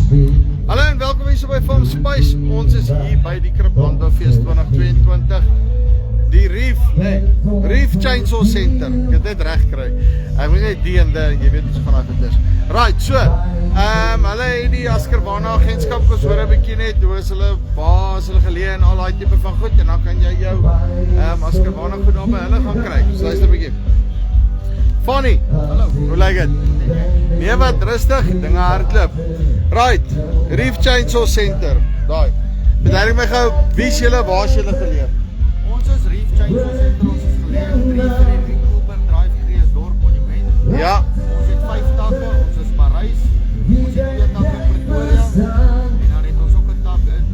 Hallo en welkom hier by Farmspace. Ons is hier by die Krip Landboufees 2022. Die Reef Chainsaw Centre. Ek het dit reg kry. Ek moet net die en die, jy weet wat so vanaf dit is. Right, so. Hulle het die Husqvarna agentskap ons hoor 'n bietjie net hoe is hulle, waar is hulle geleë en al daai tipe van goed en dan kan jy jou Husqvarna goed daar by hulle gaan kry. So luister 'n bietjie. Funny. Hallo. Hoe lyk dit? Nee wat, rustig, dinge hardloop. Right, Reef Chainsaw Centre. Daai. Verduidelik my gou, wie is julle, waar is julle geleë? Ons is Reef Chainsaw Centre, ons is geleë in Drive Kreeusdorp monument. Ja. Ons het 5 takke, ons is Parys, ons het 2 takke in Pretoria, en dan het ons ook 'n tak in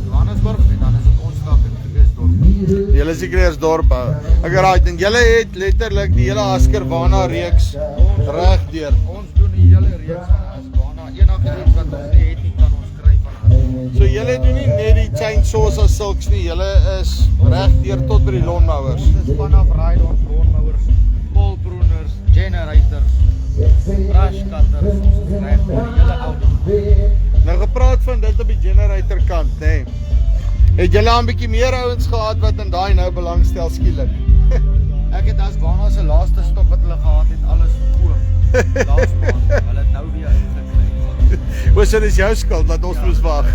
Johannesburg, en dan is dit ons tak in Kreeusdorp. Julle is die Kreeusdorp. Ek right, en julle het letterlik die hele Husqvarna reeks reg deur. Ons doen die hele reeks van Husqvarna, enige iets wat ons nie het nie, kan ons kry van hulle. So julle doen nie net die chainsaws as sulks nie, julle is reg deur tot by die lawnmowers. Ons is vanaf ride-on lawnmowers, polbroeners, generators, brush cutters, ons is reg deur die hele auto. Nou gepraat van dit op die generator kant, nê. Nee. Het julle al 'n bietjie meer ouens gehad wat in daai nou belangstel skielik? Ek het Husqvarna se laaste stop wat hulle gehad het, alles verkoop. Laas maand, hulle het nou weer ingekry. O, so dis jou skuld dat ons moes wag.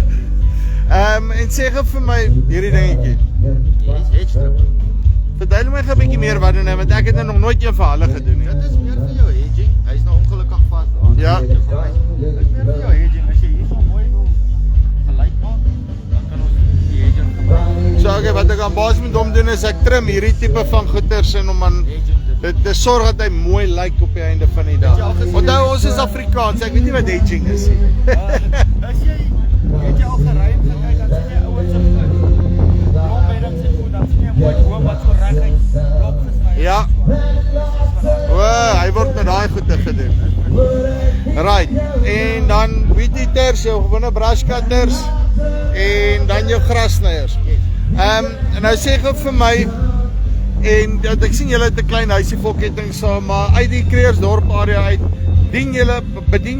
En sê gou vir my hierdie dingetjie. Hier is hedge strip. Verduidelik my gou 'n bietjie meer wat doen hy, want ek het nog nooit een vir hulle gedoen nie. Dit is meer vir jou hedging. Hy is nou ongelukkig vas daar. Ja. Dit is meer vir jou hedging. As jy hier so mooi wil gelyk maak, dan kan ons die hedging gebruik. So okay, wat ek aan basis met hom doen is ek trim hierdie tipe van goeters en om aan dit sorg dat hy mooi lyk op die einde van die dag. Onthou ons is Afrikaans, ek weet nie wat hedging is nie. As jy het jy al geruim gekyk, dan sien jy ouens op klopbeddings en goed, dan sien jy 'n mooi boom wat so reguit klop gesny. Ja. O, hy word met daai goede gedoen. Right. En dan weed eaters, jou gewone brush cutters en dan jou grassnyers. En nou sê gou vir my en dat ek sien julle het 'n klein huisie vol kettingsaag, maar uit die Kreeusdorp area uit bedien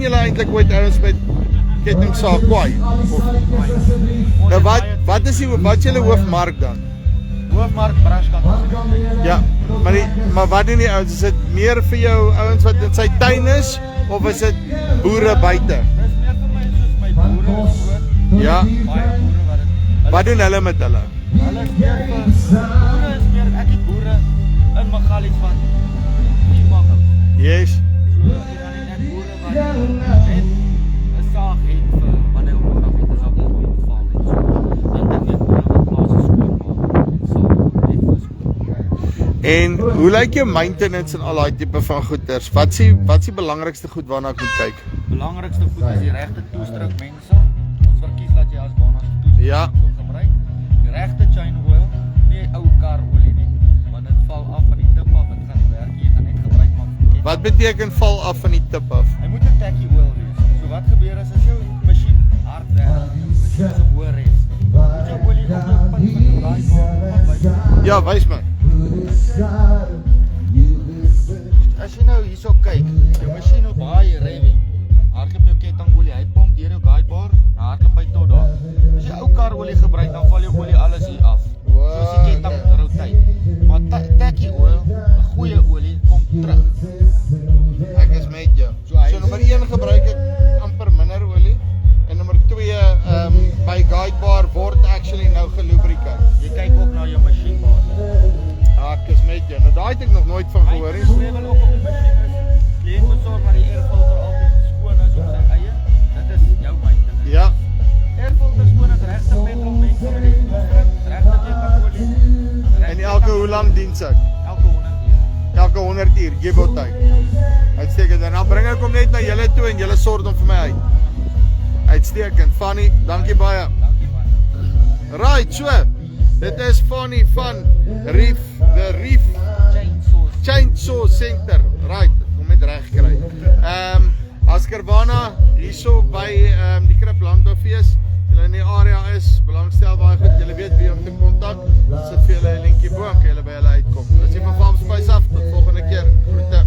julle eintlik ooit ouens met kettingsaag kwaai? Nou wat is wat julle hoofmark dan? Hoofmark brush cutters. Ja, maar wat doen die ouens? Is dit meer vir jou ouens wat in sy tuin is of is dit boere buite? Dis meer vir my soos my boere is groot. Ja. Baie boere wat dit. Wat doen hulle met hulle? Hulle is meer vir boere is meer ek het boere in Magalies van die maak. Yes. So ek het dan net boere wat net 'n saag het vir wanneer hulle nodig het, as op die val het. So dan net boere wat plase skoon maak en so net vir skoon. En hoe lyk jou maintenance en al daai tipe van goeders? Wat is die belangrikste goed waarna ek moet kyk? Belangrikste goed is die regte toestruk mense. Ons verkies dat jy Husqvarna se toestruk Ja. gebruik. Die regte chain oil, nie ou kar olie nie, want dit val af van die tip af, dit gaan nie werk nie, jy gaan net gebruik maak van ketting. Wat beteken val af van die tip af? Hy moet 'n tacky oil wees. So wat gebeur is as jou masjien hard werk, jou masjien is op hoë res, moet jou olie op jou punt van die draaibaar. Ja, wys my. As jy nou hierso kyk, jou masjien op baie rewing, hardloop jou kettingolie, hy pomp deur jou guidebar, hardloop hy tot daar. As jy ou kar olie gebruik, dan val jou olie alles hier af. Soos die ketting rotate. Maar tacky oil, 'n goeie olie, kom terug. Ek is met jou. So nommer 1 gebruik ek amper minder olie en nommer 2 my guidebar word actually nou gelubricate. Jy kyk ook na jou masjien basis. Ek is met jou. Nou daai het ek nog nooit van gehoor nie. Jy wil ook op die masjien is, kliënt moet sorg dat die airfilter altyd skoon is op sy eie. Dit is jou maintenance. Ja. Airfilter skoon is regte petrol mense met die toestruk, regte kettingolie. En elke hoe lank diens ek? Elke 100 uur. Elke 100 uur, give or take. Uitstekend. En dan bring ek hom net na julle toe en julle sort hom vir my uit. Uitstekend. Fanny, dankie baie. Dankie baie. Right, so. Dit is Fanny van Reef Chainsaw Centre. Right, kom net reg kry. Husqvarna hierso by die Krip Landboufees. Julle in die area is, belangstel baie goed. Julle weet wie om te kontak. Sit vir julle 'n linkie bo, kan julle by hulle uitkom. Dis hier van Farmspace af. Tot volgende keer. Groete.